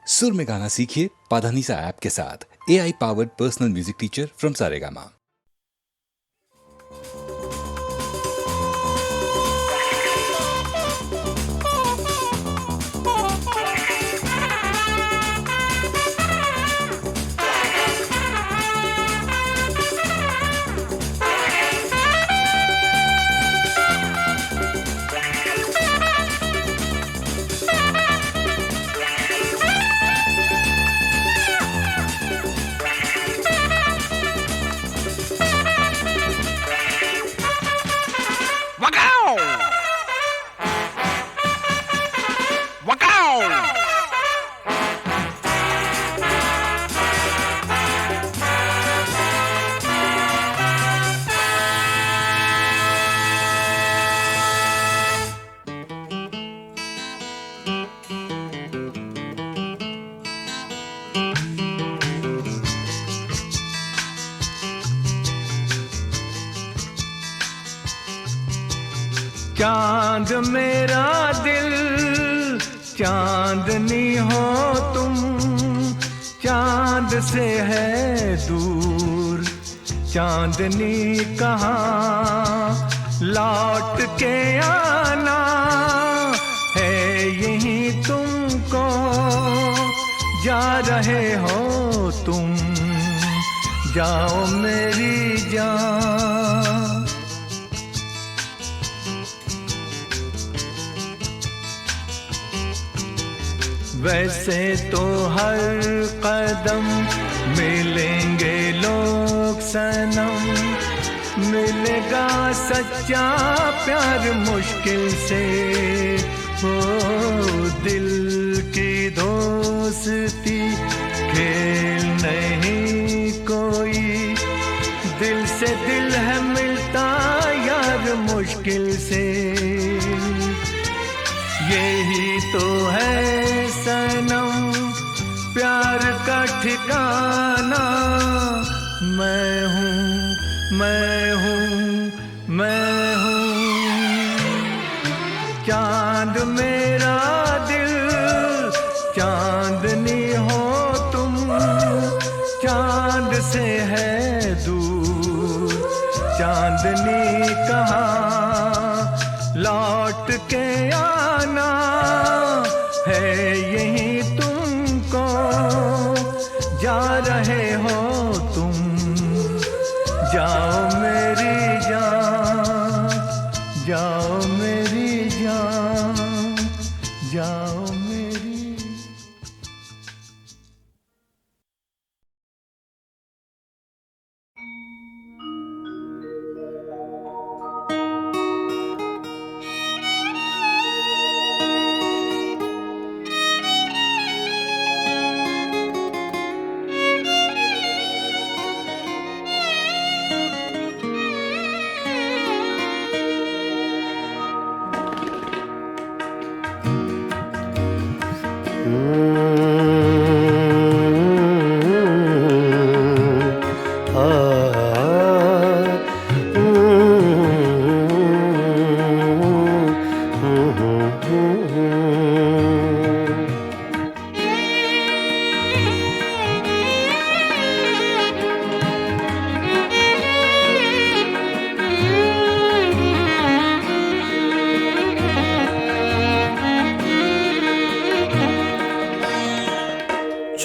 सुर में गाना सीखिए पाधानीसा ऐप के साथ। AI powered personal music teacher from Saregama. चांद मेरा दिल चांदनी हो तुम, चांद से है दूर चांदनी कहाँ, लौट के आना है यहीं तुमको, जा रहे हो तुम, जाओ मेरी जान। वैसे तो हर कदम मिलेंगे लोग सनम, मिलेगा सच्चा प्यार मुश्किल से, हो दिल की दोस्ती खेल नहीं कोई, दिल से दिल है मिलता यार मुश्किल से, यही तो है सनम प्यार का ठिकाना। मैं हूँ मैं हूँ मैं हूँ चांद मेरा दिल चांदनी हो तुम, चांद से है दूर चांदनी कहाँ, लौट के आना है यहीं तुमको, जा रहे हो तुम, जाओ मेरी जान, जाओ मेरी जान, जाओ मेरी।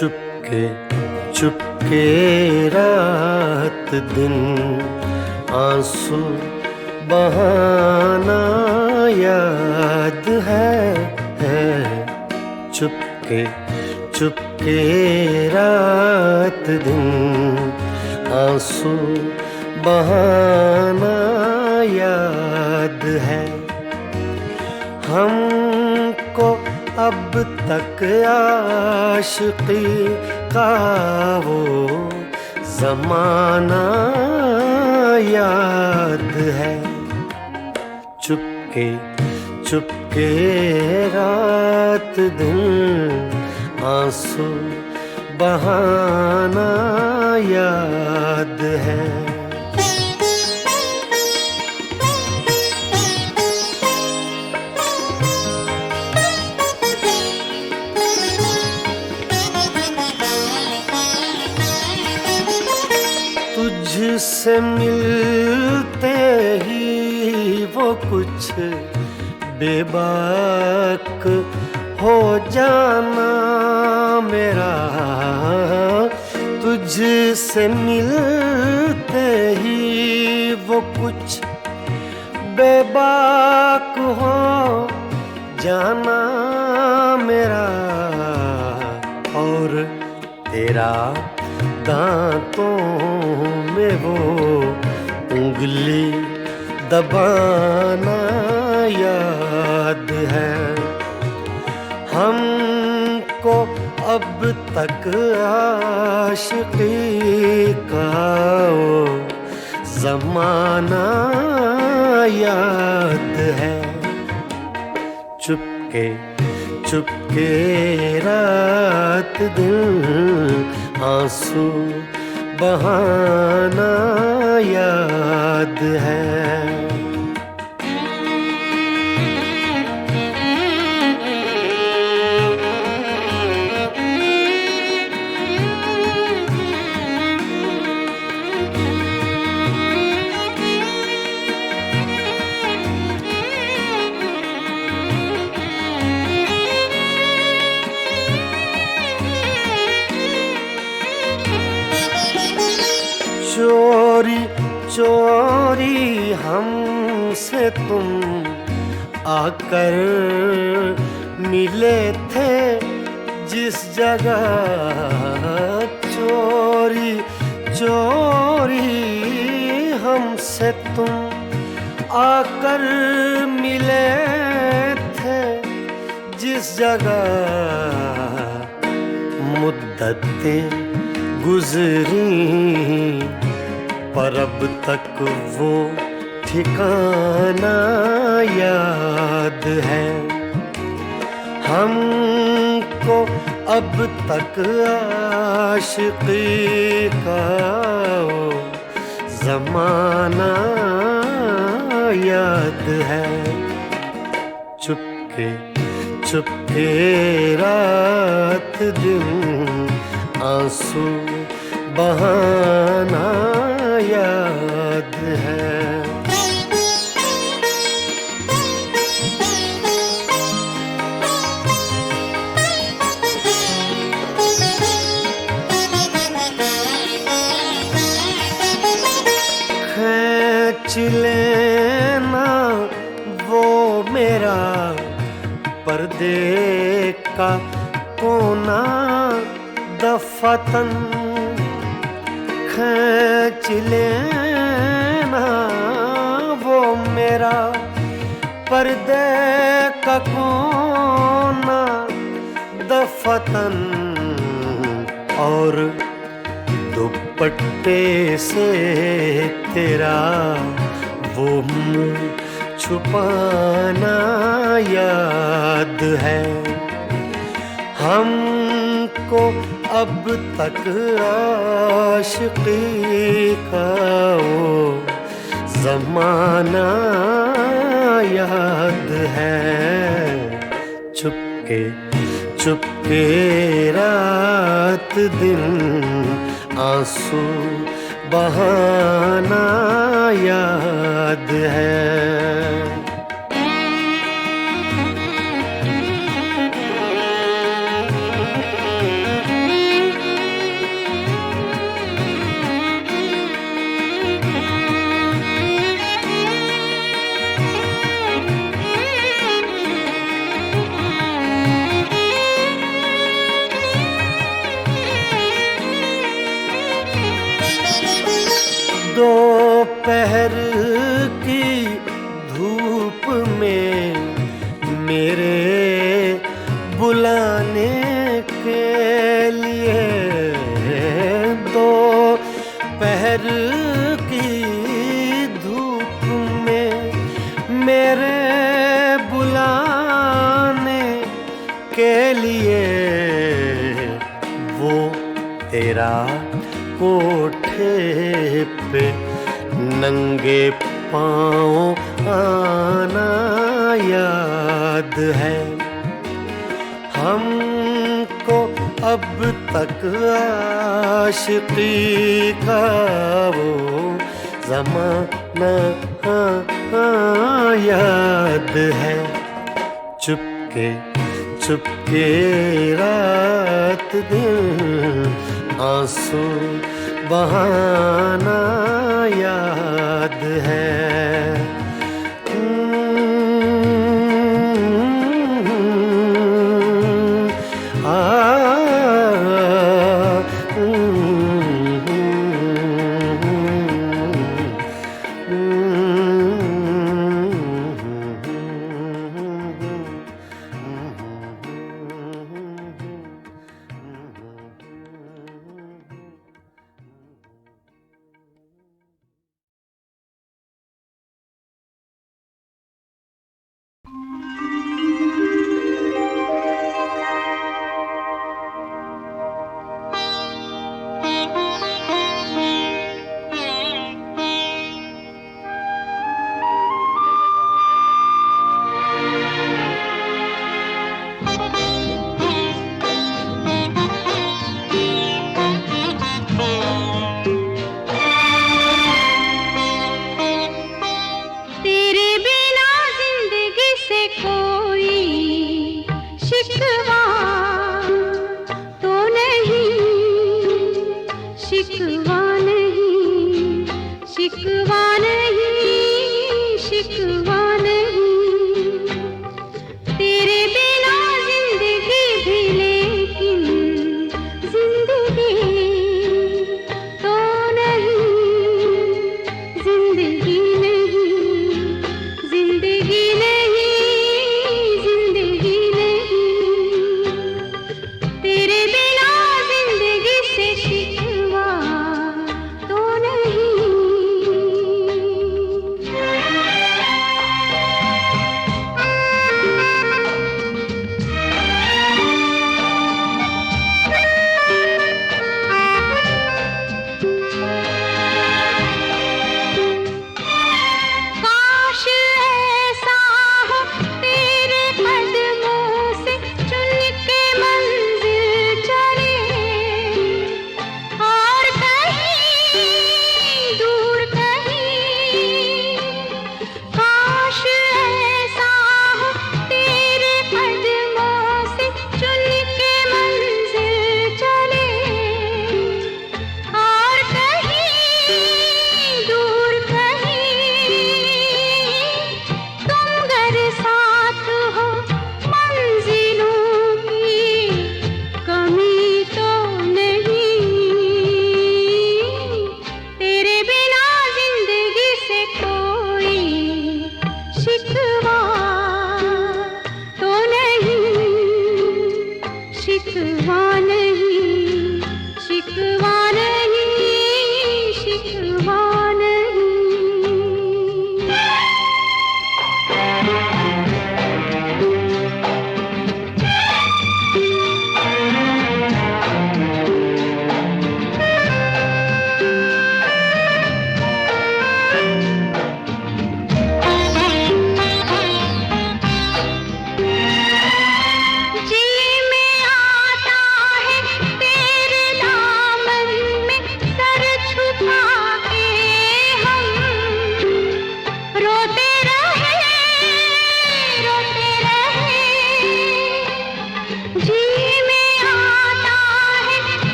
चुपके चुपके रात दिन आंसू बहाना याद है चुपके चुपके रात दिन आंसू बहाना याद है, हमको अब तक आशिकी का वो ज़माना याद है, चुपके चुपके रात दिन आंसू बहाना याद है। तुझसे मिलते ही वो कुछ बेबाक हो जाना मेरा, तुझसे मिलते ही वो कुछ बेबाक हो जाना मेरा, और तेरा दांतों में वो उंगली दबाना याद है। हमको अब तक आशिकी का वो ज़माना याद है। चुपके चुपके रात दिन आंसू बहाना याद है। चोरी चोरी हमसे तुम आकर मिले थे जिस जगह, चोरी चोरी हमसे तुम आकर मिले थे जिस जगह, मुद्दतें गुजरी पर अब तक वो ठिकाना याद है। हमको अब तक आशिकी का वो ज़माना याद है। चुपके चुपके रात दिन आंसू बहाना याद है। खींच लेना वो मेरा पर्दे का कोना दफतन, खींच लेना वो मेरा पर्दे का कोना दफतन, और दुपट्टे से तेरा वो मुँह छुपाना याद है। हमको अब तक आशिकी का वो ज़माना याद है। चुपके चुपके रात दिन आंसू बहाना याद है। दोपहर की धूप में मेरे बुलाने के लिए, दोपहर की धूप में मेरे बुलाने के लिए, वो तेरा कोठे पे नंगे पाँव आना याद है। हमको अब तक आशिकी का वो ज़माना याद है। चुपके चुपके रात दिन आंसू बहाना याद है।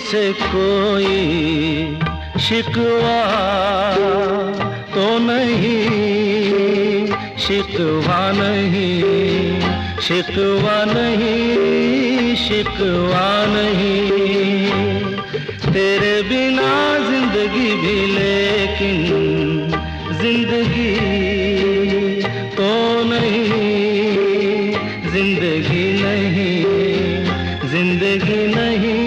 से कोई शिकवा तो नहीं, शिकवा नहीं, शिकवा नहीं, शिकवा नहीं। तेरे बिना जिंदगी भी लेकिन जिंदगी तो नहीं, जिंदगी नहीं, जिंदगी नहीं,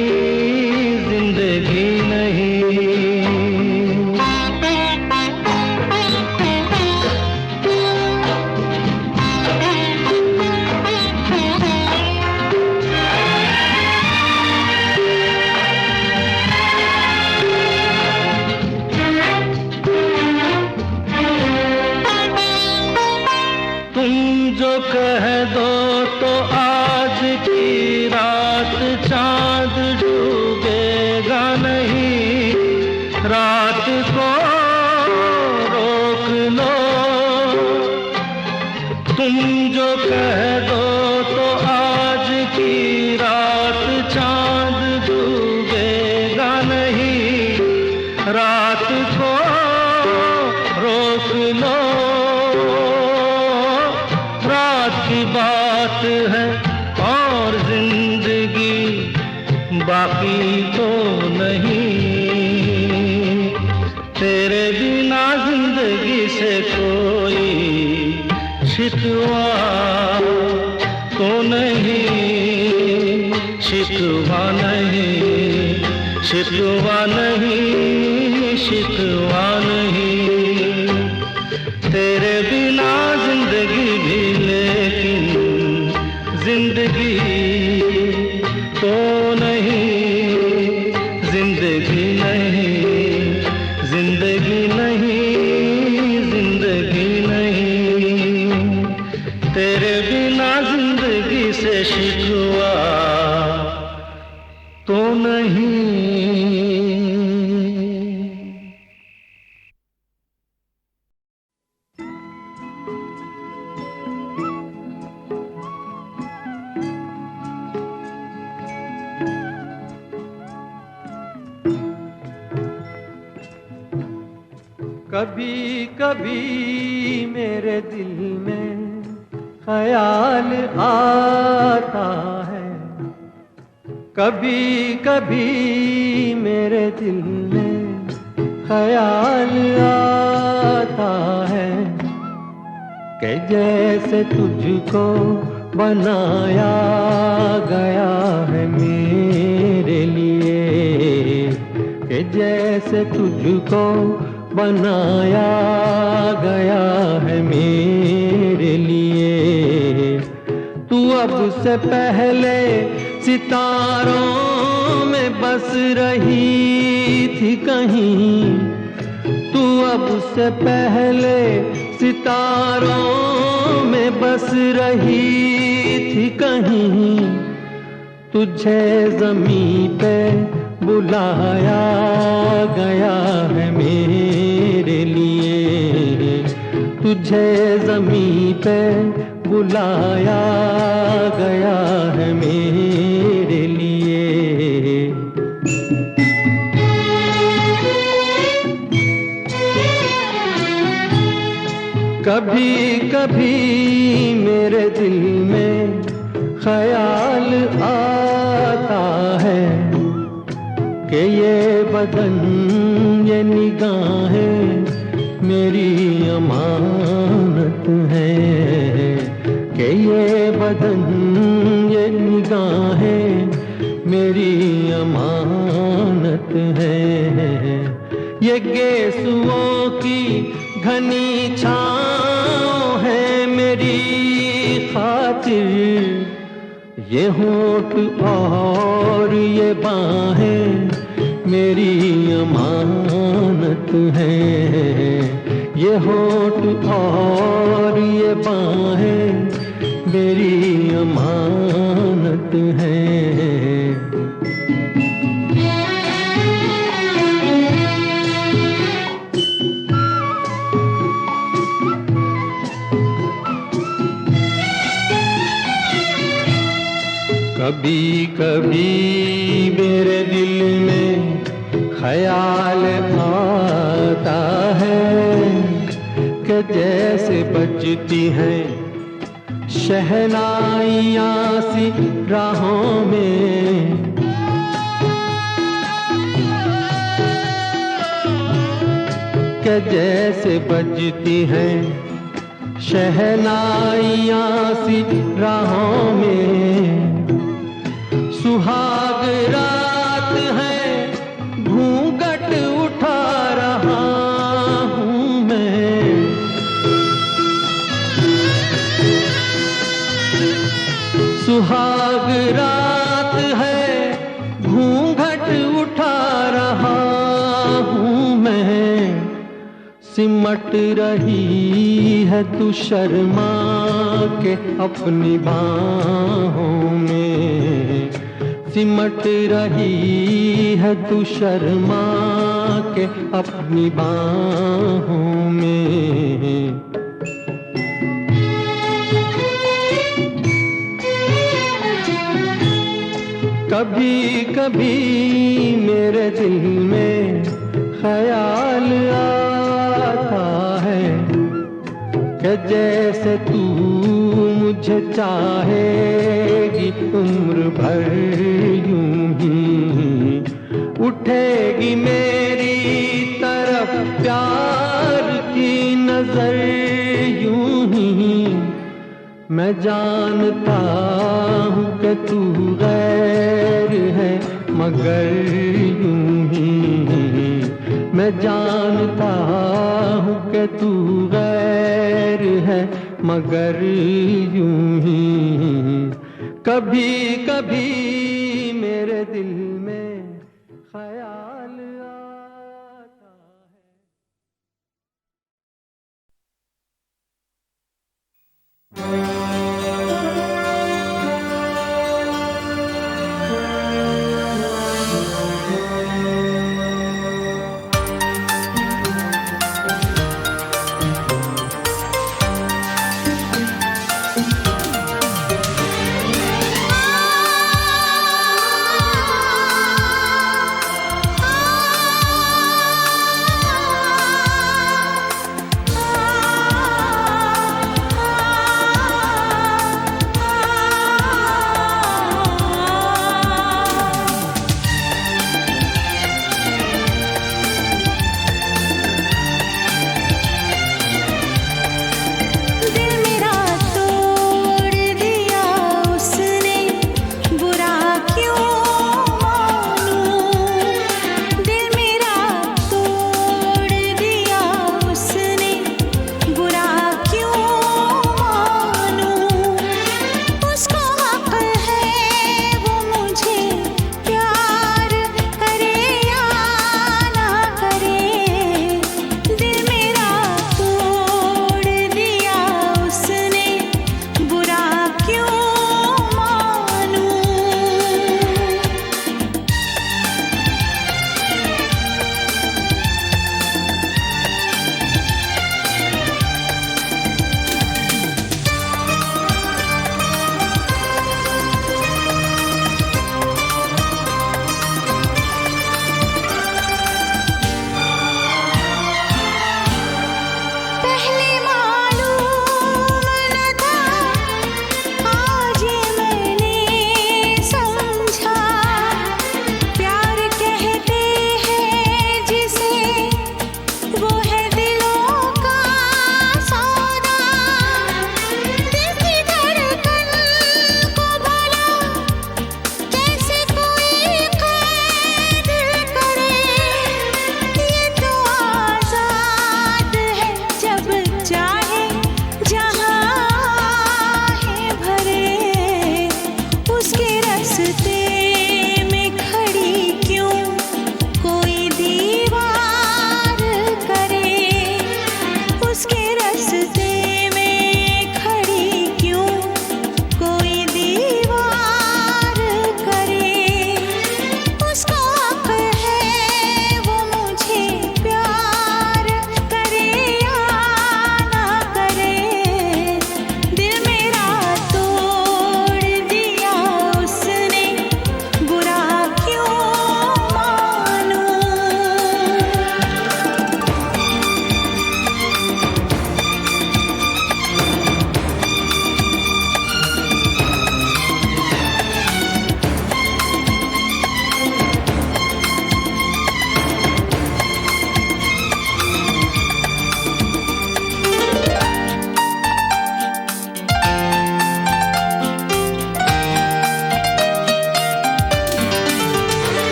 जिंदगी नहीं। लो, तुम जो कह दो तो आज की रात चांद डूबेगा नहीं, रात को रोक लो। रात की बात है और जिंदगी बाकी तो नहीं, तेरे बिना जिंदगी से कोई शिकवा तो नहीं, शिकवा नहीं, शिकवा नहीं, शिकवा नहीं। तेरे बिना जिंदगी भी लेकिन जिंदगी तो नहीं, जिंदगी नहीं, जिंदगी नहीं, जिंदगी नहीं। तेरे बिना जिंदगी से शिकवा तो नहीं। कभी कभी मेरे दिल में ख्याल आता है, कभी कभी मेरे दिल में ख्याल आता है कि जैसे तुझको बनाया गया है मेरे लिए, कि जैसे तुझको बनाया गया है मेरे लिए। तू अब से पहले सितारों में बस रही थी कहीं, तू अब से पहले सितारों में बस रही थी कहीं। तुझे ज़मीं पे बुलाया गया है मेरे लिए, तुझे ज़मीं पे बुलाया गया है मेरे लिए। कभी कभी मेरे दिल में ख्याल आता है कि ये बदन ये निगाहें मेरी अमानत है, कि ये बदन ये निगाहें मेरी अमानत है। ये गेसुओं की घनी छाँव है मेरी खातिर, ये होठ और ये बाहें मेरी अमानत है। ये होठ और ये बाहें मेरी अमानत है। कभी कभी मेरे दिल में ख्याल आता है कि जैसे बजती हैं शहनाइयाँ सी राहों में, कि जैसे बजती हैं शहनाइयाँ सी राहों में। सुहाग रात है घूंघट उठा रहा हूँ मैं, सुहाग रात है घूंघट उठा रहा हूँ मैं। सिमट रही है तू शर्मा के अपनी बाहों में, सिमट रही है तू शर्मा के अपनी बाहों में। कभी कभी मेरे दिल में ख्याल आता है कि जैसे तू मुझे चाहेगी उम्र भर यूं ही उठेगी मेरी तरफ प्यार की नजर यूं ही। मैं जानता हूँ कि तू गैर है मगर यूं ही। मैं जानता हूँ कि तू गैर है मगर यूं ही। कभी कभी मेरे दिल में ख्याल आता है।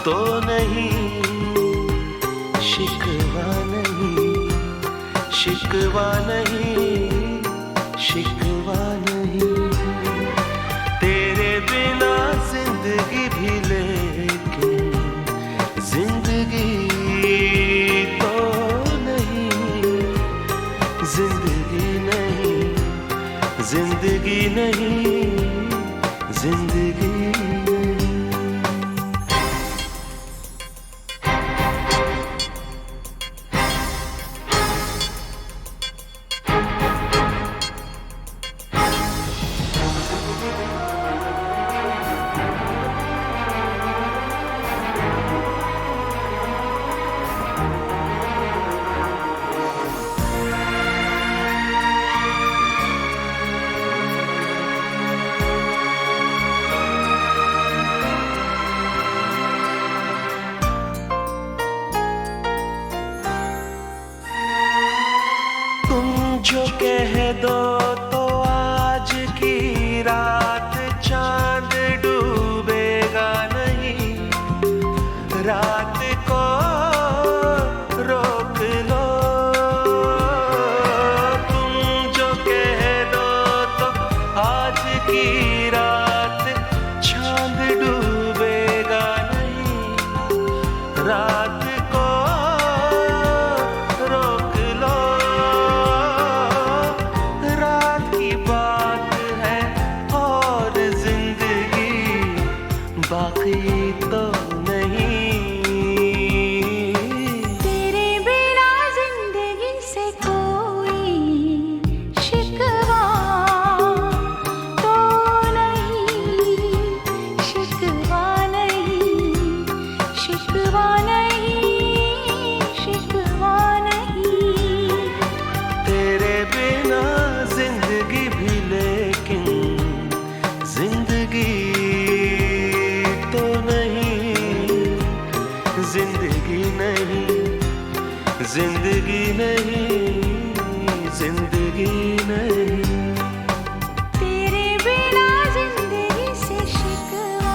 तो नहीं, शिकवा नहीं, शिकवा नहीं, शिकवा नहीं। तेरे बिना जिंदगी भी लेकिन जिंदगी तो नहीं, जिंदगी नहीं, जिंदगी नहीं, जिंदगी नहीं। जो कह दो तो आज की रात चांद डूबेगा नहीं, रात को रोक लो। तुम जो कह दो तो आज की रात चांद डूबेगा नहीं, रात को रोक लो। बाकी तो नहीं, तेरे बिना जिंदगी से कोई शिकवा तो नहीं, शिकवा नहीं, शिकवा नहीं, शिकवा नहीं। तेरे बिना जिंदगी भी लेकिन जिंदगी तो नहीं, जिंदगी नहीं, जिंदगी नहीं, जिंदगी नहीं। तेरे बिना जिंदगी से शिकवा।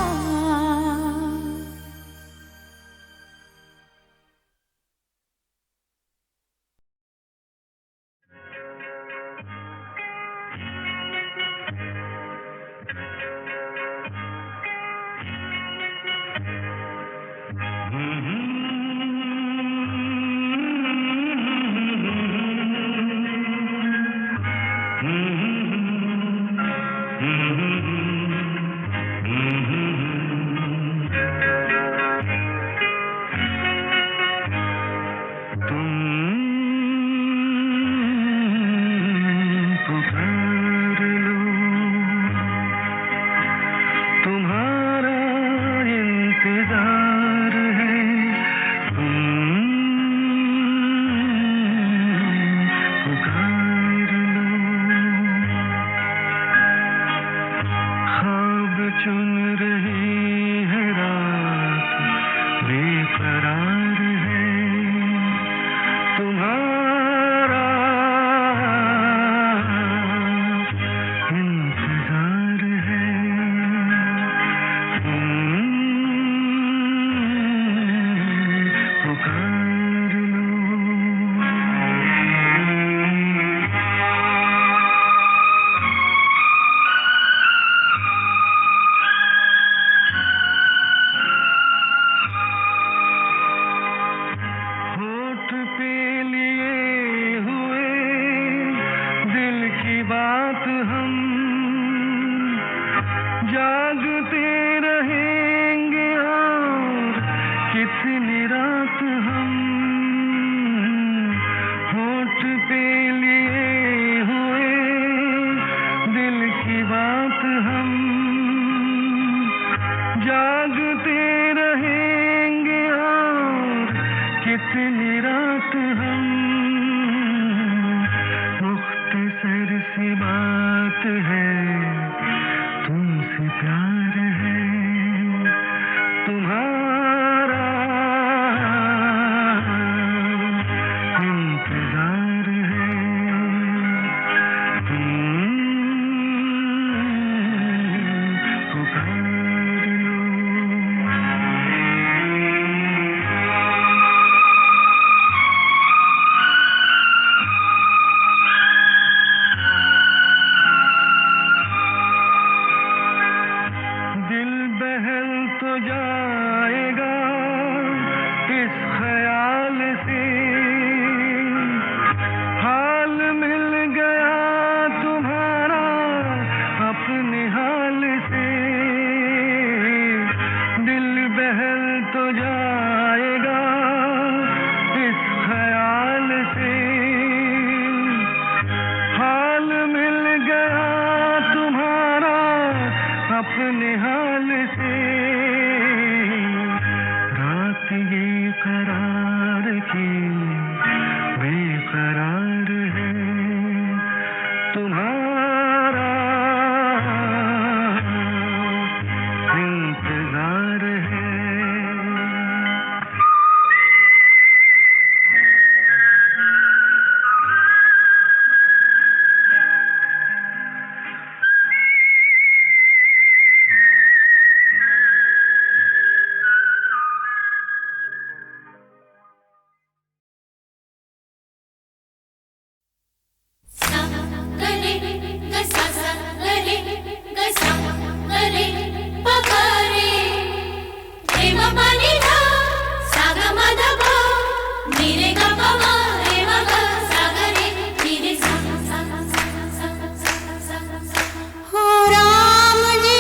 जाएगा इस ख्याल से, हाल मिल गया तुम्हारा अपने हाल से, दिल बहल तो जाएगा इस ख्याल से, हाल मिल गया तुम्हारा अपने हाल से, रात ये करार की बेकरार है तुम्हारा इंतजार है। हो राम जी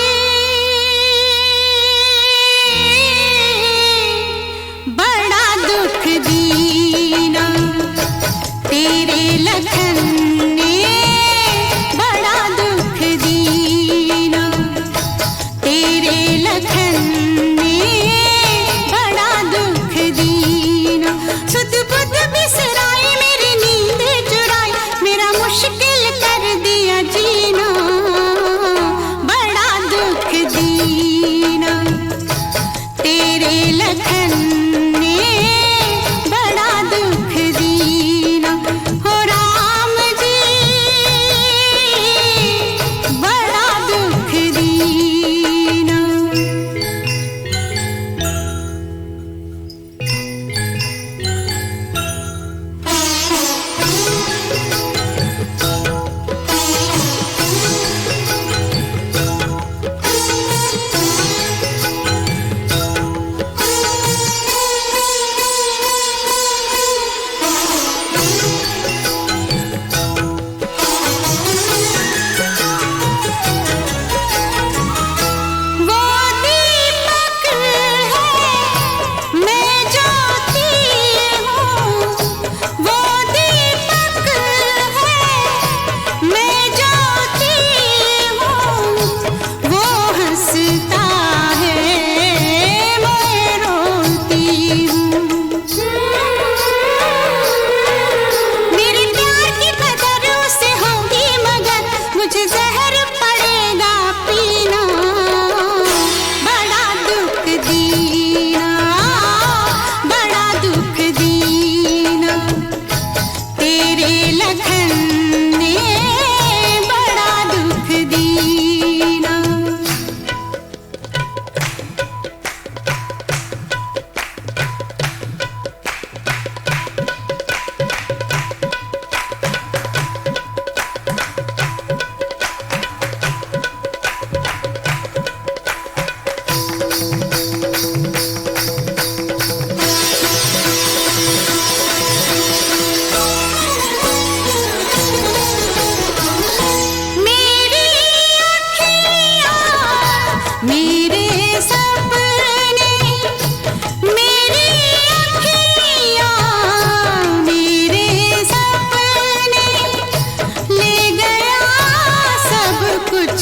बड़ा दुख दीना तेरे लखन ने, बड़ा दुख दीना तेरे लखन ने, बड़ा दुख दीना। सुध बुध बिसराई मेरी नींद चुराई, मेरा मुश्किल कर दिया जीना, बड़ा दुख दीना तेरे लखन ने, बड़ा दुख दीना। हो राम जी बड़ा दुख दीना। वो दीपक है मैं ज्योति हूँ, वो दीपक है मैं ज्योति हूँ, वो हंसता है मैं रोती हूँ। मेरे प्यार की कदर उसे होगी मगर मुझे जहर पड़ेगा पीना, बड़ा दुख दीना, बड़ा दुख दीना तेरे लखन ने, बड़ा दुख दीना। मेरी अखियाँ मेरे सपने, मेरी अखियाँ मेरे सपने, ले गया सब कुछ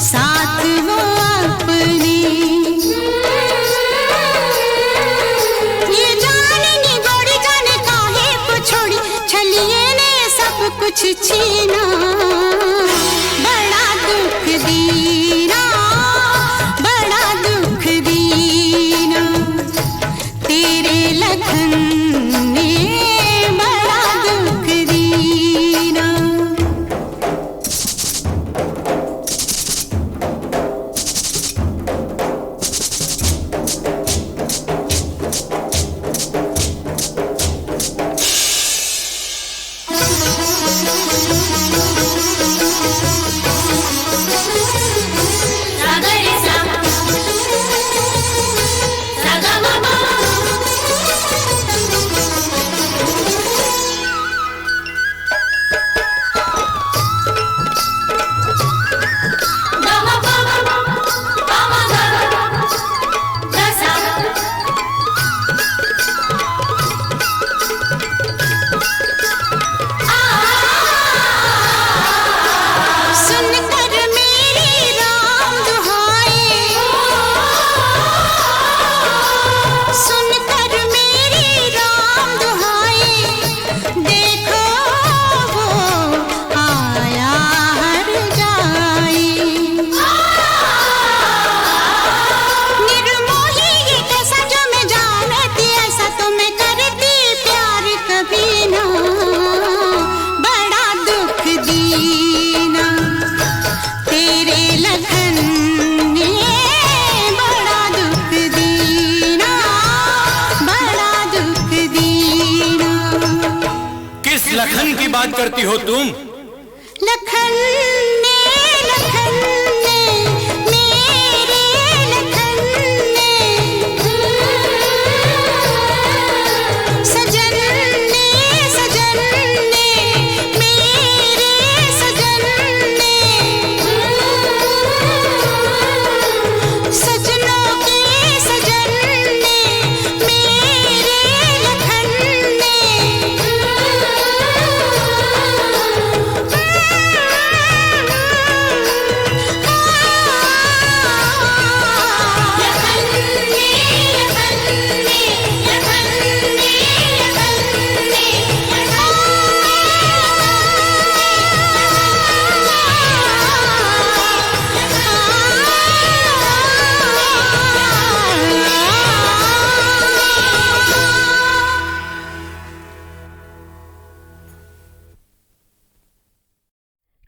साथ वो अपने। ये जानी बड़ी जाने काहे को छोड़ी, छलिए ने सब कुछ छीना, बड़ा दुख दीना, बड़ा दुख दीना तेरे लखन ने, बड़ा दुख दीना। करती हो तुम? लखन ने मेरे लखन ने सजन ने मेरे सजन ने सजनों के सजन ने मेरे लखन ने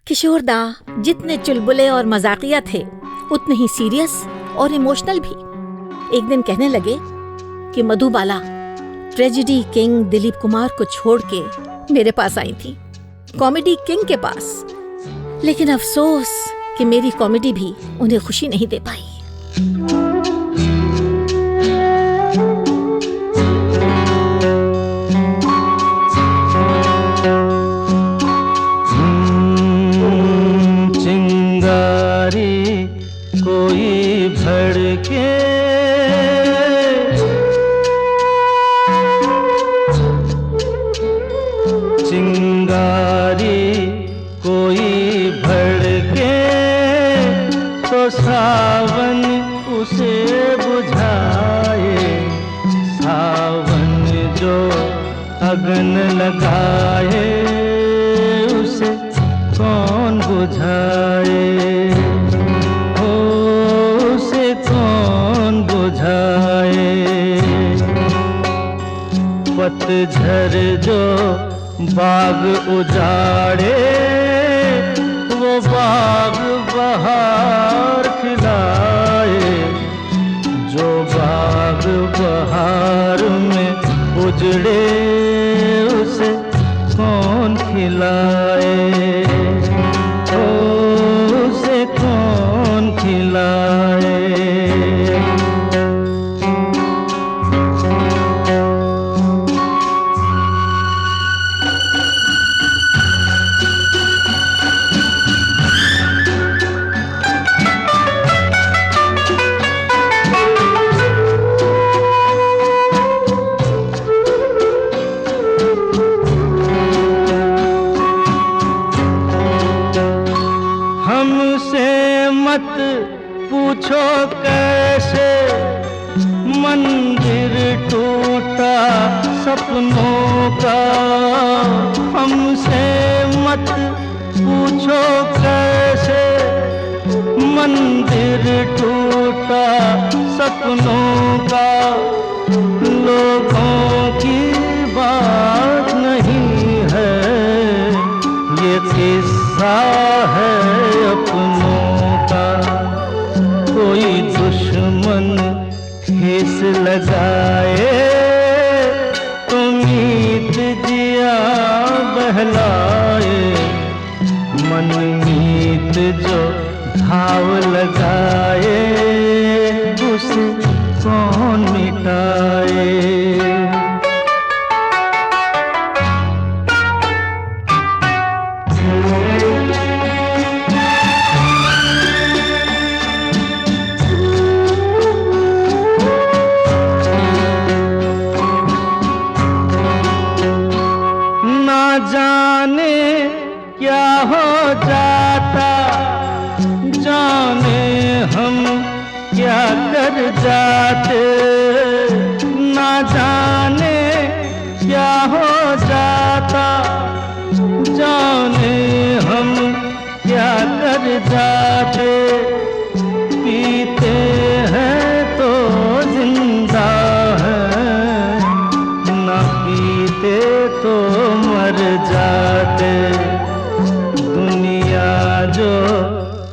किशोर दा जितने चुलबुले और मजाकिया थे उतने ही सीरियस और इमोशनल भी। एक दिन कहने लगे कि मधुबाला ट्रेजेडी किंग दिलीप कुमार को छोड़ के मेरे पास आई थी, कॉमेडी किंग के पास। लेकिन अफसोस कि मेरी कॉमेडी भी उन्हें खुशी नहीं दे पाई। कोई भड़के चिंगारी कोई भड़के तो सावन उसे बुझाए। सावन जो अगन लगाए उसे कौन बुझाए, पतझर जो बाग उजाड़े वो बाग बहार खिलाए। जो बाग बहार में उजड़े उसे कौन खिलाए, उसे कौन खिलाए। पूछो कैसे मंदिर टूटा सपनों का। हमसे मत पूछो कैसे मंदिर टूटा सपनों का। लोगों की बात नहीं है ये किस्सा है अपनों का। कोई दुश्मन ठेस लगाए तो मीत जिया बहलाए। मन मीत जो घाव लगाए उसे कौन मिटाए। जाने क्या हो जाता, जाने हम क्या कर जाते। ना जाने क्या हो जाता, जाने हम क्या कर जाते। पीते हैं तो जिंदा हैं, ना पीते तो मर जाते। दुनिया जो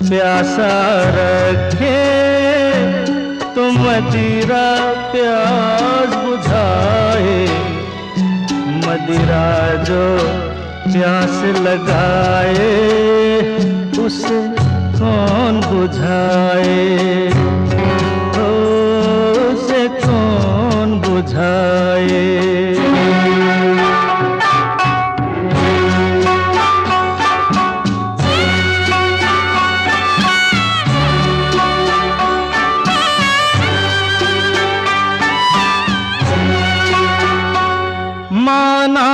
प्यासा रखे तो मदिरा प्यास बुझाए। मदिरा जो प्यास लगाए उसे कौन बुझाए, ओ उसे कौन बुझाए। माना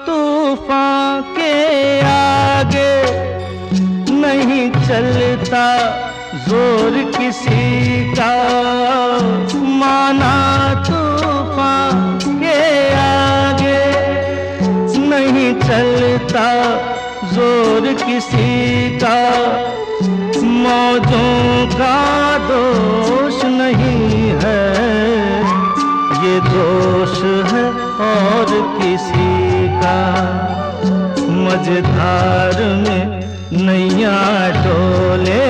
तूफान के आगे नहीं चलता जोर किसी का, माना तूफान के आगे नहीं चलता जोर किसी का, मौजों का दोष नहीं है ये दोष है और किसी का। मझधार में नैया डोले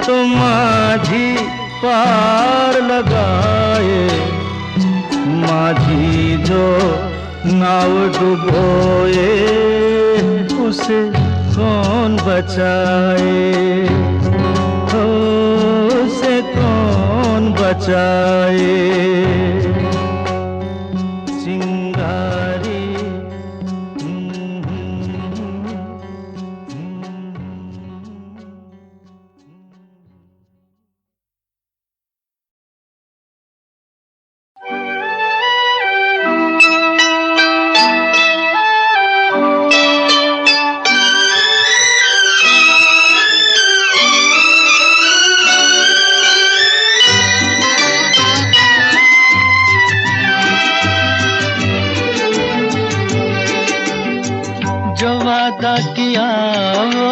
तो माझी पार लगाए, माझी जो नाव डुबोए उसे कौन बचाए, हो उसे कौन बचाए। वादा किया वो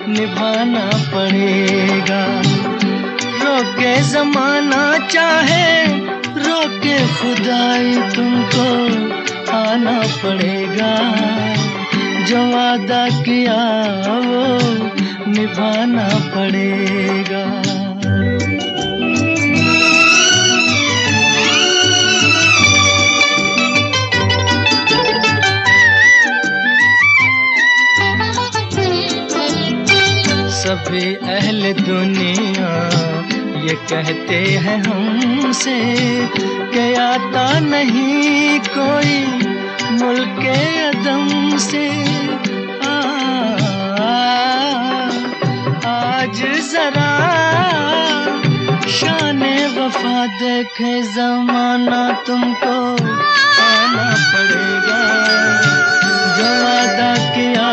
निभाना पड़ेगा, रोके जमाना चाहे रोके खुदाई तुमको आना पड़ेगा। जो वादा किया वो निभाना पड़ेगा। सभी अहले दुनिया ये कहते हैं हमसे कि आता नहीं कोई मुल्के अदम से। आज जरा शाने वफा देखे ज़माना तुमको आना पड़ेगा। जो वादा किया